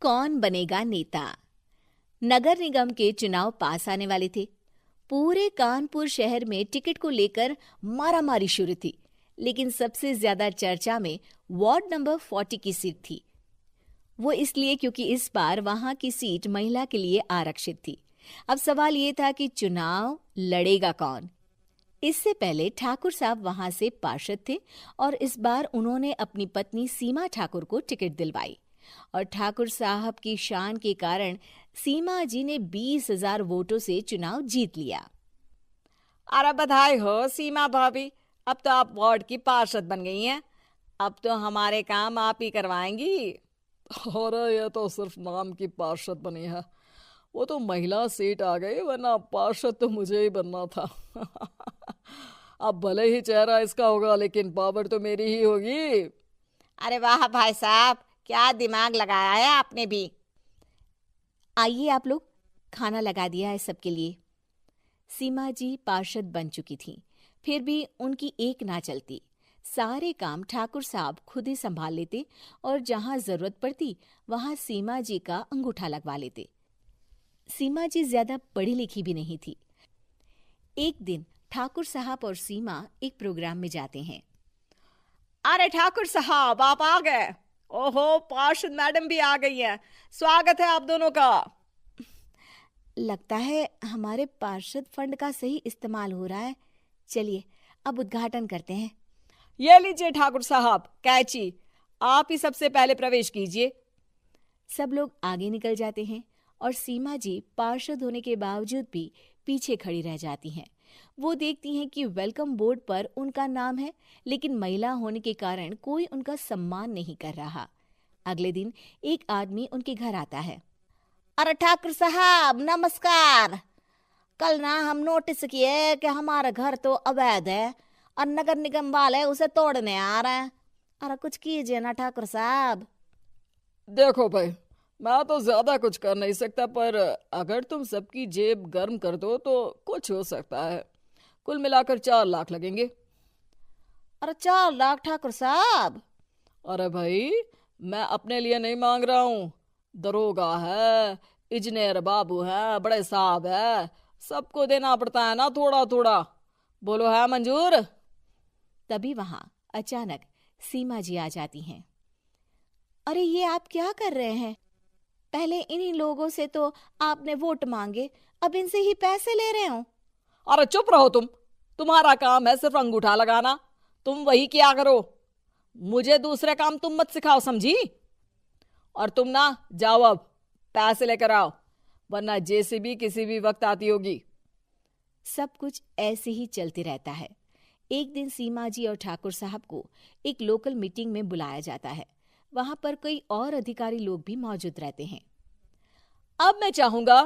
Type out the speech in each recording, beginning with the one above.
कौन बनेगा नेता। नगर निगम के चुनाव पास आने वाले थे। पूरे कानपुर शहर में टिकट को लेकर मारामारी शुरू थी, लेकिन सबसे ज्यादा चर्चा में वार्ड नंबर 40 की सीट थी। वो इसलिए क्योंकि इस बार वहां की सीट महिला के लिए आरक्षित थी। अब सवाल ये था कि चुनाव लड़ेगा कौन। इससे पहले ठाकुर साहब वहां से पार्षद थे और इस बार उन्होंने अपनी पत्नी सीमा ठाकुर को टिकट दिलवाई और ठाकुर साहब की शान के कारण सीमा जी ने 20,000 वोटों से चुनाव जीत लिया। अरे बधाई हो सीमा भाभी, अब तो आप वार्ड की पार्षद बन गई हैं। अब तो हमारे काम आप ही करवाएंगी। अरे ये तो सिर्फ नाम की पार्षद बनी है, वो तो महिला सीट आ गई, वरना पार्षद तो मुझे ही बनना था। अब भले ही चेहरा इसका होगा, लेकिन पावर तो मेरी ही होगी। अरे वाह भाई साहब, क्या दिमाग लगाया है आपने भी। आइए आप लोग, खाना लगा दिया है सबके लिए। सीमा जी पार्षद बन चुकी थीं, फिर भी उनकी एक ना चलती। सारे काम ठाकुर साहब खुद ही संभाल लेते और जहां जरूरत पड़ती वहां सीमा जी का अंगूठा लगवा लेते। सीमा जी ज्यादा पढ़ी लिखी भी नहीं थी। एक दिन ठाकुर साहब और सीमा एक प्रोग्राम में जाते हैं। अरे ठाकुर साहब, आप आ गए। ओहो, पार्षद मैडम भी आ गई हैं। स्वागत है आप दोनों का। लगता है हमारे पार्षद फंड का सही इस्तेमाल हो रहा है। चलिए अब उद्घाटन करते हैं। ये लीजिए ठाकुर साहब कैची, आप ही सबसे पहले प्रवेश कीजिए। सब लोग आगे निकल जाते हैं और सीमा जी पार्षद होने के बावजूद भी पीछे खड़ी रह जाती हैं। वो देखती हैं कि वेलकम बोर्ड पर उनका नाम है, लेकिन महिला होने के कारण कोई उनका सम्मान नहीं कर रहा। अगले दिन एक आदमी उनके घर आता है। अरे ठाकुर साहब नमस्कार। कल ना हम नोटिस किए कि हमारा घर तो अवैध है और नगर निगम वाले उसे तोड़ने आ रहे हैं। अरे कुछ कीजिए ना ठाकुर साहब। देखो भाई, मैं तो ज्यादा कुछ कर नहीं सकता, पर अगर तुम सबकी जेब गर्म कर दो तो कुछ हो सकता है। कुल मिलाकर 4 लाख लगेंगे। अरे 4 लाख ठाकुर साहब? अरे भाई, मैं अपने लिए नहीं मांग रहा हूँ। दरोगा है, इंजीनियर बाबू है, बड़े साहब है, सबको देना पड़ता है ना थोड़ा थोड़ा। बोलो है मंजूर? तभी वहां अचानक सीमा जी आ जाती हैं। अरे ये आप क्या कर रहे हैं? पहले इन्हीं लोगों से तो आपने वोट मांगे, अब इनसे ही पैसे ले रहे हो। अरे चुप रहो तुम, तुम्हारा काम है सिर्फ अंगूठा लगाना, तुम वही किया करो। मुझे दूसरे काम तुम मत सिखाओ, समझी? और तुम ना जाओ, अब पैसे लेकर आओ, वरना जेसीबी किसी भी वक्त आती होगी। सब कुछ ऐसे ही चलते रहता है। एक दिन सीमा जी और ठाकुर साहब को एक लोकल मीटिंग में बुलाया जाता है। वहां पर कई और अधिकारी लोग भी मौजूद रहते हैं। अब मैं चाहूंगा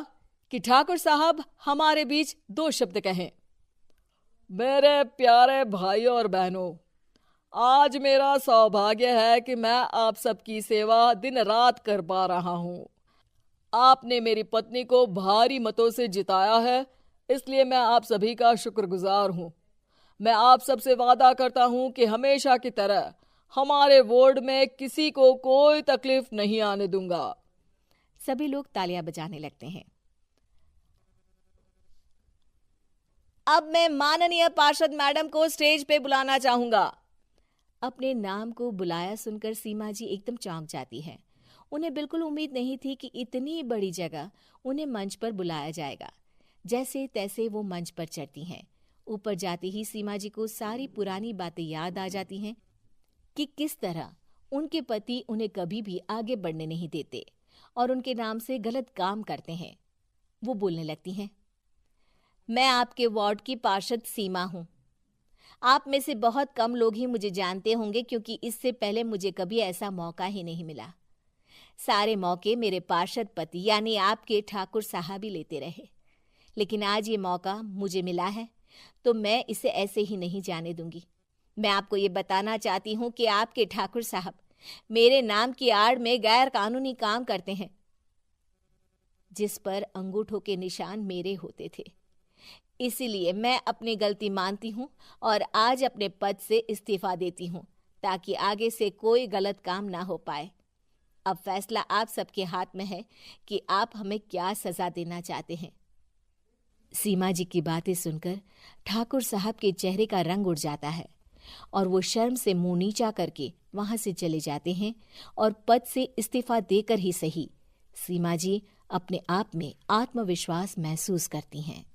कि ठाकुर साहब हमारे बीच 2 शब्द कहें। मेरे प्यारे भाइयों और बहनों, आज मेरा सौभाग्य है कि मैं आप सबकी सेवा दिन रात कर पा रहा हूं। आपने मेरी पत्नी को भारी मतों से जिताया है, इसलिए मैं आप सभी का शुक्रगुजार हूं। मैं आप सबसे वादा करता हूं कि हमेशा की तरह हमारे वार्ड में किसी को कोई तकलीफ नहीं आने दूंगा। सभी लोग तालियां बजाने लगते हैं। अब मैं माननीय पार्षद मैडम को स्टेज पे बुलाना चाहूंगा। अपने नाम को बुलाया सुनकर सीमा जी एकदम चौंक जाती है। उन्हें बिल्कुल उम्मीद नहीं थी कि इतनी बड़ी जगह उन्हें मंच पर बुलाया जाएगा। जैसे तैसे वो मंच पर चढ़ती हैं। ऊपर जाते ही सीमा जी को सारी पुरानी बातें याद आ जाती हैं कि किस तरह उनके पति उन्हें कभी भी आगे बढ़ने नहीं देते और उनके नाम से गलत काम करते हैं। वो बोलने लगती हैं। मैं आपके वार्ड की पार्षद सीमा हूं। आप में से बहुत कम लोग ही मुझे जानते होंगे, क्योंकि इससे पहले मुझे कभी ऐसा मौका ही नहीं मिला। सारे मौके मेरे पार्षद पति यानी आपके ठाकुर साहब ही लेते रहे, लेकिन आज ये मौका मुझे मिला है तो मैं इसे ऐसे ही नहीं जाने दूंगी। मैं आपको ये बताना चाहती हूँ कि आपके ठाकुर साहब मेरे नाम की आड़ में गैर कानूनी काम करते हैं, जिस पर अंगूठों के निशान मेरे होते थे। इसीलिए मैं अपनी गलती मानती हूँ और आज अपने पद से इस्तीफा देती हूँ, ताकि आगे से कोई गलत काम ना हो पाए। अब फैसला आप सबके हाथ में है कि आप हमें क्या सजा देना चाहते हैं। सीमा जी की बातें सुनकर ठाकुर साहब के चेहरे का रंग उड़ जाता है और वो शर्म से मुंह नीचा करके वहां से चले जाते हैं और पद से इस्तीफा देकर ही सही सीमा जी अपने आप में आत्मविश्वास महसूस करती हैं।